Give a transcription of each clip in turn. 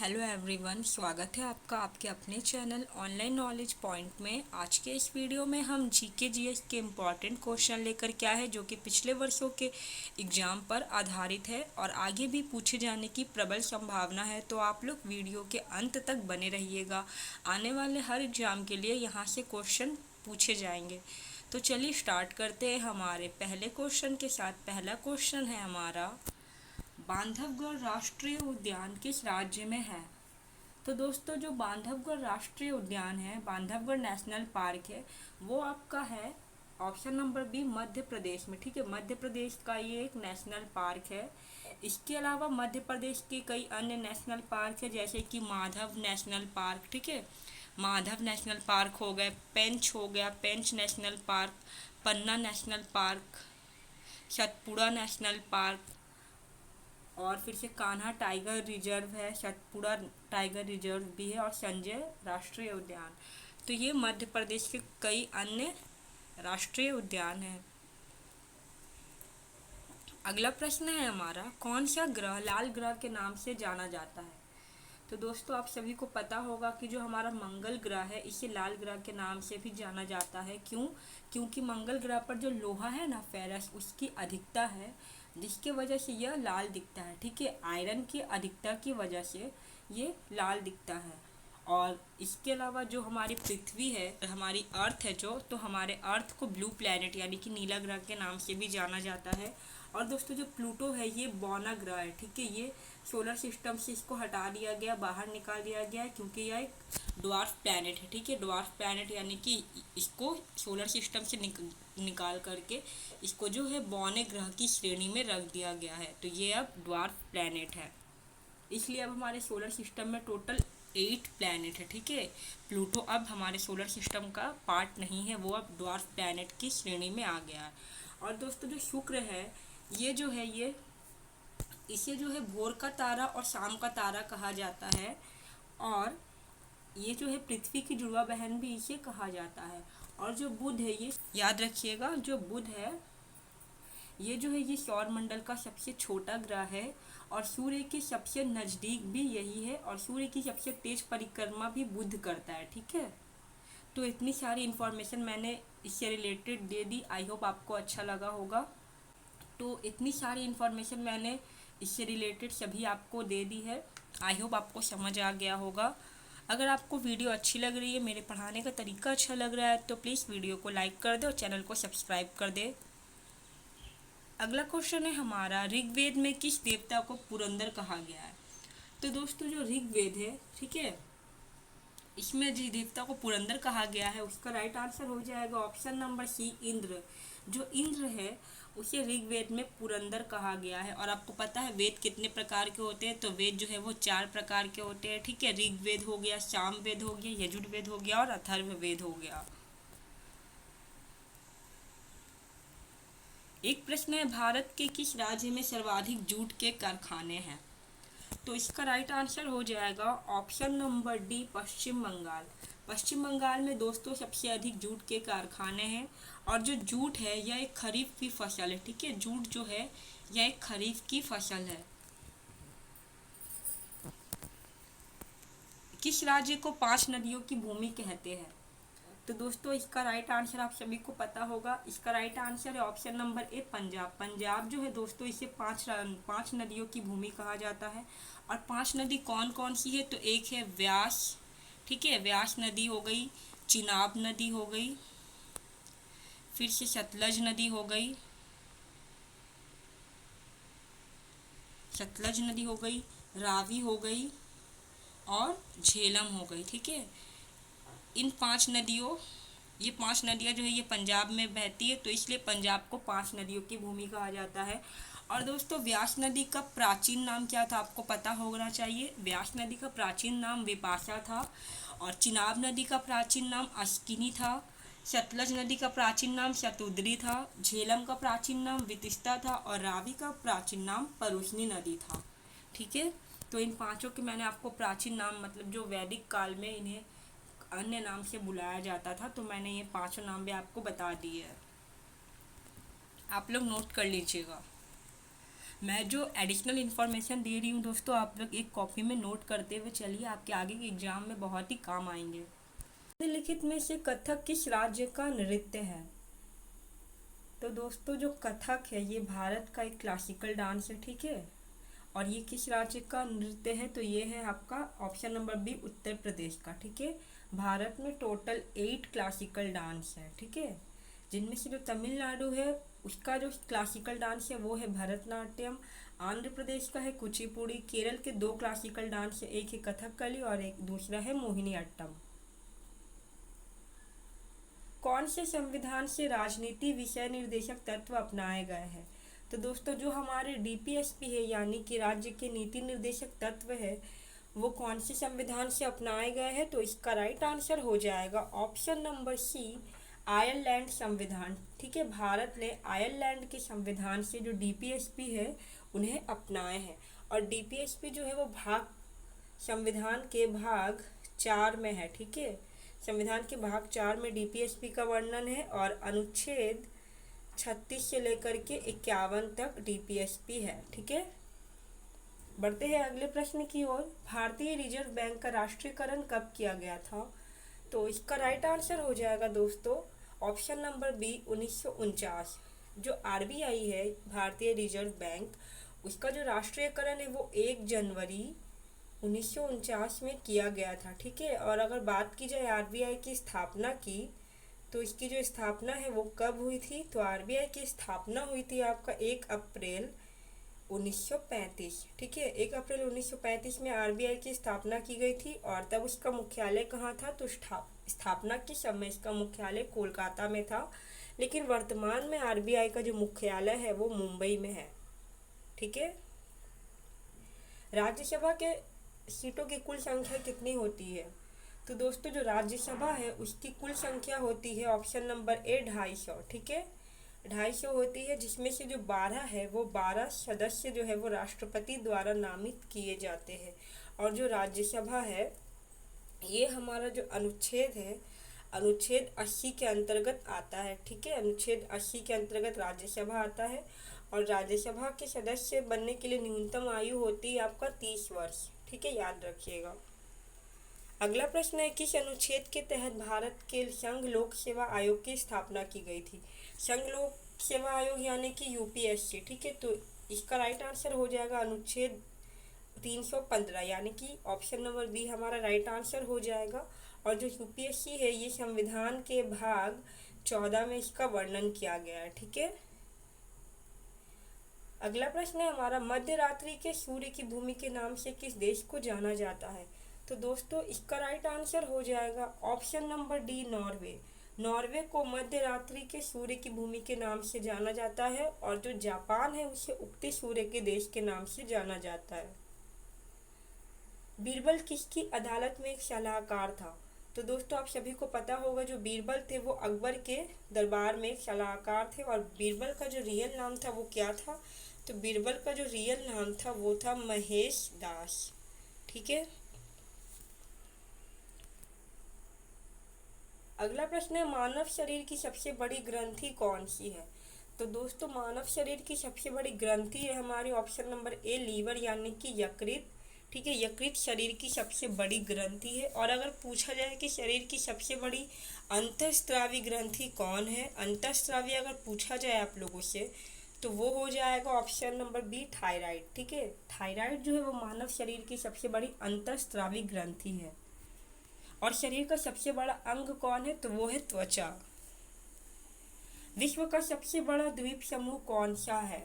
Hello everyone, स्वागत है आपका आपके अपने चैनल ऑनलाइन नॉलेज पॉइंट में। आज के इस वीडियो में हम जीके जीएस के इम्पॉर्टेंट क्वेश्चन लेकर के आए हैं जो कि पिछले वर्षों के एग्ज़ाम पर आधारित है और आगे भी पूछे जाने की प्रबल संभावना है। तो आप लोग वीडियो के अंत तक बने रहिएगा। आने वाले हर एग्ज़ाम के लिए यहाँ से क्वेश्चन पूछे जाएंगे। तो चलिए स्टार्ट करते हैं हमारे पहले क्वेश्चन के साथ। पहला क्वेश्चन है हमारा, बांधवगढ़ राष्ट्रीय उद्यान किस राज्य में है? तो दोस्तों, जो बांधवगढ़ राष्ट्रीय उद्यान है, बांधवगढ़ नेशनल पार्क है, वो आपका है option number B, Madhya Pradesh में। ठीक है, मध्य प्रदेश का ये एक नेशनल पार्क है। इसके अलावा मध्य प्रदेश के कई अन्य नेशनल पार्क है, जैसे कि माधव नेशनल पार्क। ठीक है, माधव नेशनल पार्क हो गए, पेंच हो गया, Pench national park, Panna national park, Satpura national park, और फिर से कान्हा टाइगर रिजर्व है, सतपुड़ा टाइगर रिजर्व भी है, और संजय राष्ट्रीय उद्यान। तो ये मध्य प्रदेश के कई अन्य राष्ट्रीय उद्यान हैं। अगला प्रश्न है हमारा, कौन सा ग्रह लाल ग्रह के नाम से जाना जाता है? तो दोस्तों, आप सभी को पता होगा कि जो हमारा मंगल ग्रह है, इसे लाल ग्रह के नाम से भी जाना जाता है। क्यों? क्योंकि मंगल ग्रह पर जो लोहा है ना, फेरस, उसकी अधिकता है, जिसके वजह से यह लाल दिखता है। ठीक है, आयरन की अधिकता की वजह से ये लाल दिखता है। और इसके अलावा जो हमारी पृथ्वी है, हमारी अर्थ है जो, तो हमारे अर्थ को ब्लू प्लैनेट यानी कि नीला ग्रह के नाम से भी जाना जाता है। और दोस्तों, जो प्लूटो है ये बौना ग्रह है। ठीक है, ये सोलर सिस्टम से इसको हटा दिया गया, बाहर निकाल दिया गया है, क्योंकि यह एक ड्वार्फ प्लैनेट है। ठीक है, ड्वार्फ प्लैनेट यानी कि इसको सोलर सिस्टम से निकाल करके इसको जो है बौने ग्रह की श्रेणी में रख दिया गया है। तो ये अब ड्वार्फ प्लैनेट है। इसलिए अब हमारे सोलर सिस्टम में टोटल 8 प्लैनेट है। ठीक है, प्लूटो अब हमारे सोलर सिस्टम का पार्ट नहीं है, वो अब ड्वार्फ प्लैनेट की श्रेणी में आ गया है। और दोस्तों, जो शुक्र है, ये जो है ये इसे जो है भोर का तारा और शाम का तारा कहा जाता है। और ये जो है पृथ्वी की जुड़वा बहन भी इसे कहा जाता है। और जो बुध है, ये याद रखिएगा, जो बुध है ये जो है ये सौर मंडल का सबसे छोटा ग्रह है और सूर्य के सबसे नज़दीक भी यही है, और सूर्य की सबसे तेज परिक्रमा भी बुध करता है। ठीक है, तो इतनी सारी इन्फॉर्मेशन मैंने इससे related they the. I hope आपको अच्छा लगा होगा। तो इतनी सारी इन्फॉर्मेशन मैंने इससे रिलेटेड सभी आपको दे दी है। आई होप आपको समझ आ गया होगा। अगर आपको वीडियो अच्छी लग रही है, मेरे पढ़ाने का तरीका अच्छा लग रहा है, तो प्लीज़ वीडियो को लाइक कर दे और चैनल को सब्सक्राइब कर दे। अगला क्वेश्चन है हमारा, ऋग्वेद में किस देवता को पुरंदर कहा गया है? तो दोस्तों, जो ऋग्वेद है, ठीक है, इसमें जिस देवता को पुरंदर कहा गया है उसका राइट आंसर हो जाएगा ऑप्शन नंबर सी, इंद्र। जो इंद्र है उसे ऋग्वेद में पुरंदर कहा गया है। और आपको पता है वेद कितने प्रकार के होते हैं? तो वेद जो है वो 4 प्रकार के होते हैं। ठीक है, ऋग्वेद हो गया, सामवेद हो गया, यजुर्वेद हो गया और अथर्ववेद हो गया। एक प्रश्न है, भारत के किस राज्य में सर्वाधिक जूट के कारखाने हैं? तो इसका राइट आंसर हो जाएगा ऑप्शन नंबर डी, पश्चिम बंगाल। पश्चिम बंगाल में दोस्तों सबसे अधिक जूट के कारखाने हैं। और जो जूट है यह एक खरीफ की फसल है। ठीक है, जूट जो है यह एक खरीफ की फसल है। किस राज्य को 5 नदियों की भूमि कहते हैं? तो दोस्तों, इसका राइट आंसर आप सभी को पता होगा। इसका राइट आंसर है ऑप्शन नंबर ए, पंजाब। पंजाब जो है दोस्तों, इसे 5 नदियों की भूमि कहा जाता है। और 5 नदी कौन कौन सी है? तो एक है व्यास, ठीक है, व्यास नदी हो गई, चिनाब नदी हो गई, फिर से सतलज नदी हो गई, सतलज नदी हो गई, रावी हो गई और झेलम हो गई। ठीक है, इन 5 नदियों ये 5 नदियाँ जो है ये पंजाब में बहती है, तो इसलिए पंजाब को 5 नदियों की भूमि कहा जाता है। और दोस्तों, व्यास नदी का प्राचीन नाम क्या था? आपको पता होना चाहिए। व्यास नदी का प्राचीन नाम विपाशा था, और चिनाब नदी का प्राचीन नाम अस्किनी था, सतलज नदी का प्राचीन नाम शतुद्री था, झेलम का प्राचीन नाम वितिस्ता था, और रावी का प्राचीन नाम परुष्णी नदी था। ठीक है, तो इन 5 के मैंने आपको प्राचीन नाम, मतलब जो वैदिक काल में इन्हें अन्य नाम से बुलाया जाता था, तो मैंने ये 5 नाम भी आपको बता दिए हैं, आप लोग नोट कर लीजिएगा। मैं जो एडिशनल इन्फॉर्मेशन दे रही हूँ दोस्तों, आप लोग एक कॉपी में नोट करते हुए चलिए, आपके आगे के एग्जाम में बहुत ही काम आएंगे। निम्नलिखित में से कथक किस राज्य का नृत्य है? तो दोस्तों जो कथक है ये भारत का एक क्लासिकल डांस है, ठीक है। और ये किस राज्य का नृत्य है? तो ये है आपका option number B, Uttar Pradesh का, ठीक है। भारत में टोटल 8 क्लासिकल डांस है, ठीक है, जिनमें से जो तमिलनाडु है उसका जो क्लासिकल डांस है वो है भरतनाट्यम, आंध्र प्रदेश का है कुचिपुड़ी, केरल के 2 क्लासिकल डांस है, एक है कथकली और एक दूसरा है मोहिनी अट्टम। कौन से संविधान से राजनीति विषय निर्देशक तत्व अपनाए गए हैं? तो दोस्तों जो हमारे डीपीएसपी है यानी कि राज्य के नीति निर्देशक तत्व है वो कौन से संविधान से अपनाए गए हैं? तो इसका राइट आंसर हो जाएगा ऑप्शन नंबर सी, आयरलैंड संविधान, ठीक है। भारत ने आयरलैंड के संविधान से जो डीपीएसपी है उन्हें अपनाए हैं। और डीपीएसपी जो है वो संविधान के भाग 4 में है, ठीक है। संविधान के भाग 4 में डीपीएसपी का वर्णन है और अनुच्छेद 36 से लेकर के 51 तक डीपीएसपी है, ठीक है। बढ़ते हैं अगले प्रश्न की ओर। भारतीय रिजर्व बैंक का राष्ट्रीयकरण कब किया गया था? तो इसका राइट आंसर हो जाएगा दोस्तों ऑप्शन नंबर बी, 1949। जो आरबीआई है, भारतीय रिजर्व बैंक, उसका जो राष्ट्रीयकरण है वो 1 जनवरी 1949 में किया गया था, ठीक है। और अगर बात की जाए आरबीआई की स्थापना की, तो इसकी जो स्थापना है वो कब हुई थी? तो आरबीआई की स्थापना हुई थी आपका 1 अप्रैल 1935, ठीक है। 1 अप्रैल 1935 में आरबीआई की स्थापना की गई थी और तब उसका मुख्यालय कहाँ था? तो स्थापना के समय इसका मुख्यालय कोलकाता में था, लेकिन वर्तमान में आरबीआई का जो मुख्यालय है वो मुंबई में है, ठीक है। राज्यसभा के सीटों की कुल संख्या कितनी होती है? तो दोस्तों जो राज्यसभा है उसकी कुल संख्या होती है ऑप्शन नंबर ए, 250, ठीक है। 250 होती है, जिसमें से जो 12 है वो 12 सदस्य जो है वो राष्ट्रपति द्वारा नामित किए जाते हैं। और जो राज्यसभा है ये हमारा जो अनुच्छेद है, अनुच्छेद 80 के अंतर्गत आता है, ठीक है। अनुच्छेद 80 के अंतर्गत राज्यसभा आता है और राज्यसभा के सदस्य बनने के लिए न्यूनतम आयु होती है आपका 30 वर्ष, ठीक है, याद रखिएगा। अगला प्रश्न है, किस अनुच्छेद के तहत भारत के संघ लोक सेवा आयोग की स्थापना की गई थी? संघ लोक सेवा आयोग यानी कि यूपीएससी, ठीक है। तो इसका राइट आंसर हो जाएगा अनुच्छेद 315, यानी कि ऑप्शन नंबर बी हमारा राइट आंसर हो जाएगा। और जो यूपीएससी है ये संविधान के भाग 14 में इसका वर्णन किया गया है, ठीक है। अगला प्रश्न है हमारा, मध्य रात्रि के सूर्य की भूमि के नाम से किस देश को जाना जाता है? तो दोस्तों इसका राइट आंसर हो जाएगा option number D, Norway. Norway को मध्य रात्रि के सूर्य की भूमि के नाम से जाना जाता है और जो जापान है उसे उगते सूर्य के देश के नाम से जाना जाता है। बीरबल किसकी अदालत में एक सलाहकार था? तो दोस्तों आप सभी को पता होगा जो बीरबल थे वो अकबर के दरबार में एक सलाहकार थे और बीरबल का जो रियल नाम था वो क्या था? तो बीरबल का जो रियल नाम था वो था महेश दास, ठीक है। अगला प्रश्न है, मानव शरीर की सबसे बड़ी ग्रंथि कौन सी है? तो दोस्तों मानव शरीर की सबसे बड़ी ग्रंथि है हमारी ऑप्शन नंबर ए, लीवर यानी कि यकृत, ठीक है। यकृत शरीर की सबसे बड़ी ग्रंथि है। और अगर पूछा जाए कि शरीर की सबसे बड़ी अंतःस्रावी ग्रंथि कौन है, अंतःस्रावी अगर पूछा जाए आप लोगों से तो वो हो जाएगा ऑप्शन नंबर बी, थायराइड, ठीक है। थायराइड जो है वो मानव शरीर की सबसे बड़ी अंतःस्रावी ग्रंथि है। और शरीर का सबसे बड़ा अंग कौन है? तो वो है त्वचा। विश्व का सबसे बड़ा द्वीप समूह कौन सा है?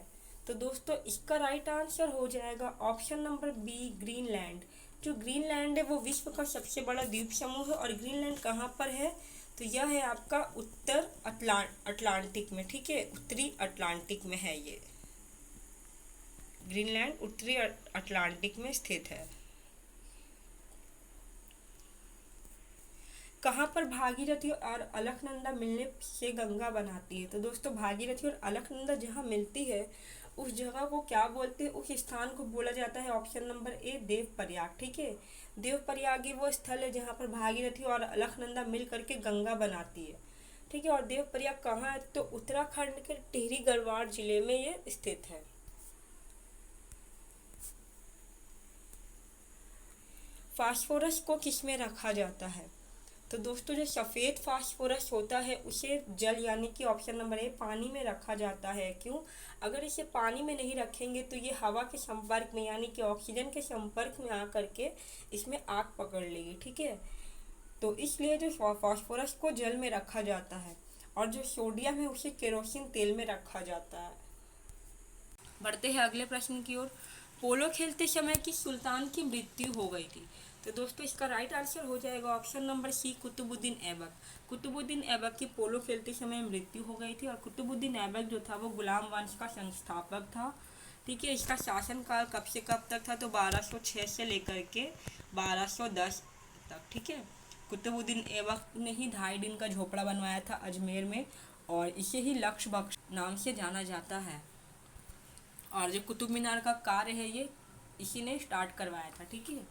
तो दोस्तों इसका राइट आंसर हो जाएगा ऑप्शन नंबर बी, ग्रीनलैंड। जो ग्रीनलैंड है वो विश्व का सबसे बड़ा द्वीप समूह है। और ग्रीनलैंड कहाँ पर है? तो यह है आपका उत्तर अटलांटिक में, ठीक है, उत्तरी अटलांटिक में है ये। ग्रीनलैंड उत्तरी अटलांटिक में स्थित है। कहाँ पर भागीरथी और अलकनंदा मिलने से गंगा बनाती है? तो दोस्तों भागीरथी और अलकनंदा जहाँ मिलती है उस जगह को क्या बोलते हैं? उस स्थान को बोला जाता है ऑप्शन नंबर ए, देवप्रयाग, ठीक है। देवप्रयाग ही वो स्थल है जहाँ पर भागीरथी और अलकनंदा मिल करके गंगा बनाती है, ठीक है। और देवप्रयाग कहाँ है? तो उत्तराखंड के टिहरी गढ़वाल जिले में ये स्थित है। फास्फोरस को किस में रखा जाता है? तो दोस्तों जो सफ़ेद फास्फोरस होता है उसे जल यानी कि ऑप्शन नंबर ए पानी में रखा जाता है। क्यों? अगर इसे पानी में नहीं रखेंगे तो ये हवा के संपर्क में यानी कि ऑक्सीजन के संपर्क में आकर के इसमें आग पकड़ लेगी। ठीक है, तो इसलिए जो फास्फोरस को जल में रखा जाता है और जो सोडियम है उसे केरोसिन तेल में रखा जाता है। बढ़ते हैं अगले प्रश्न की ओर। पोलो खेलते समय किस सुल्तान की मृत्यु हो गई थी? तो दोस्तों इसका राइट आंसर हो जाएगा option number C, Qutubuddin Aibak. Qutubuddin Aibak की पोलो खेलते समय मृत्यु हो गई थी और कुतुबुद्दीन ऐबक जो था वो गुलाम वंश का संस्थापक था। ठीक है, इसका शासनकाल कब से कब तक था? तो 1206 से लेकर के 1210 तक। ठीक है, कुतुबुद्दीन ऐबक ने ही 2.5 दिन का झोपड़ा बनवाया था अजमेर में और इसे ही लक्ष्य बख्श नाम से जाना जाता है। और जो कुतुब मीनार का कार्य है ये इसी ने स्टार्ट करवाया था। ठीक है,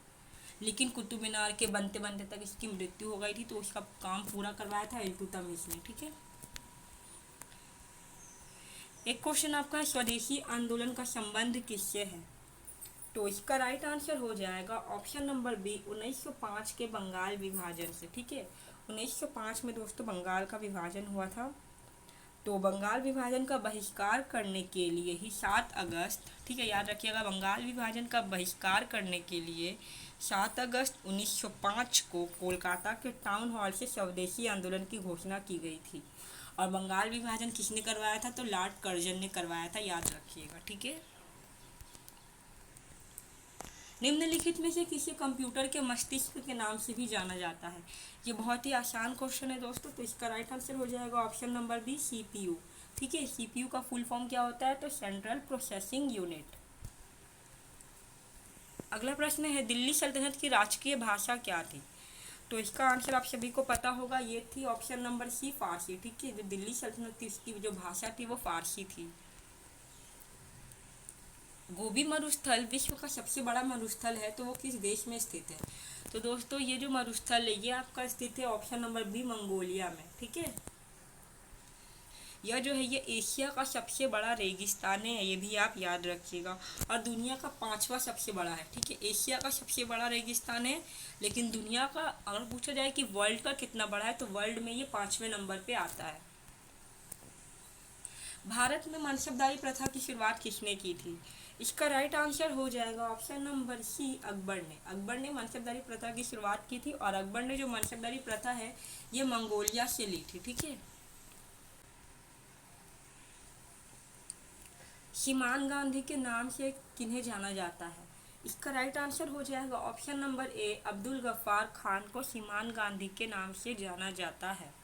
लेकिन कुतुब मीनार के बनते बनते तक इसकी मृत्यु हो गई थी, तो उसका काम पूरा करवाया था इल्तुतमिश ने। ठीक है, एक क्वेश्चन आपका है, स्वदेशी आंदोलन का संबंध किससे है? तो इसका राइट आंसर हो जाएगा ऑप्शन नंबर बी, 1905 के बंगाल विभाजन से। ठीक है, 1905 में दोस्तों बंगाल का विभाजन हुआ था। तो बंगाल विभाजन का बहिष्कार करने के लिए ही 7 अगस्त, ठीक है याद रखिएगा, बंगाल विभाजन का बहिष्कार करने के लिए 7 अगस्त 1905 को कोलकाता के टाउन हॉल से स्वदेशी आंदोलन की घोषणा की गई थी। और बंगाल विभाजन किसने करवाया था? तो लॉर्ड कर्जन ने करवाया था, याद रखिएगा। ठीक है, निम्नलिखित में से किसी कंप्यूटर के मस्तिष्क के नाम से भी जाना जाता है? ये बहुत ही आसान क्वेश्चन है दोस्तों, तो इसका राइट आंसर हो जाएगा ऑप्शन नंबर बी, सीपीयू। ठीक है, सीपीयू का फुल फॉर्म क्या होता है? तो सेंट्रल प्रोसेसिंग यूनिट। अगला प्रश्न है, दिल्ली सल्तनत की राजकीय भाषा क्या थी? तो इसका आंसर आप सभी को पता होगा, ये थी ऑप्शन नंबर सी, फारसी। ठीक है, जो दिल्ली सल्तनत थी उसकी जो भाषा थी वो फारसी थी। गोबी मरुस्थल विश्व का सबसे बड़ा मरुस्थल है, तो वो किस देश में स्थित है? तो दोस्तों ये जो मरुस्थल है ये आपका स्थित है ऑप्शन नंबर बी, मंगोलिया में। ठीक है, यह जो है ये एशिया का सबसे बड़ा रेगिस्तान है, ये भी आप याद रखिएगा, और दुनिया का 5वां सबसे बड़ा है। ठीक है, एशिया का सबसे बड़ा रेगिस्तान है, लेकिन दुनिया का अगर पूछा जाए कि वर्ल्ड का कितना बड़ा है तो वर्ल्ड में ये 5वें नंबर पे आता है। भारत में मनसबदारी प्रथा की शुरुआत किसने की थी? इसका राइट आंसर हो जाएगा ऑप्शन नंबर सी, अकबर ने। अकबर ने मनसबदारी प्रथा की शुरुआत की थी और अकबर ने जो मनसबदारी प्रथा है ये मंगोलिया से ली थी। ठीक है, सीमान गांधी के नाम से किन्हें जाना जाता है? इसका राइट आंसर हो जाएगा option number A, Abdul Ghaffar Khan को सीमान गांधी के नाम से जाना जाता है।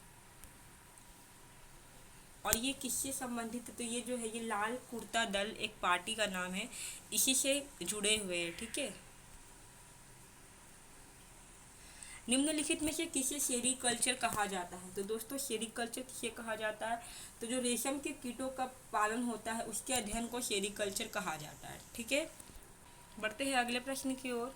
और ये किससे संबंधित है? तो ये जो है ये लाल कुर्ता दल एक पार्टी का नाम है, इसी से जुड़े हुए हैं। ठीक है, निम्नलिखित में से किसे सेरीकल्चर कहा जाता है? तो दोस्तों सेरीकल्चर किसे कहा जाता है? तो जो रेशम के कीटों का पालन होता है उसके अध्ययन को सेरीकल्चर कहा जाता है। ठीक है, बढ़ते हैं अगले प्रश्न की ओर।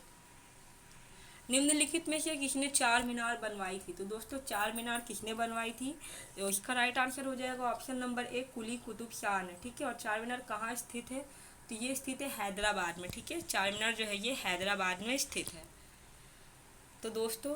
निम्नलिखित में से किसने 4 मीनार बनवाई थी? तो दोस्तों 4 मीनार किसने बनवाई थी? तो इसका राइट आंसर हो जाएगा ऑप्शन नंबर ए, कुली कुतुब शाह ने। ठीक है, और 4 मीनार कहाँ स्थित है? तो ये स्थित है हैदराबाद में। ठीक है, 4 मीनार जो है ये हैदराबाद में स्थित है। तो दोस्तों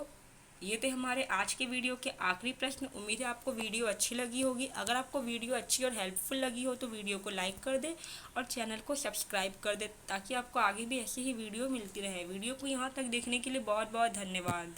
ये थे हमारे आज के वीडियो के आखिरी प्रश्न। उम्मीद है आपको वीडियो अच्छी लगी होगी। अगर आपको वीडियो अच्छी और हेल्पफुल लगी हो तो वीडियो को लाइक कर दे और चैनल को सब्सक्राइब कर दे, ताकि आपको आगे भी ऐसी ही वीडियो मिलती रहे। वीडियो को यहाँ तक देखने के लिए बहुत बहुत धन्यवाद।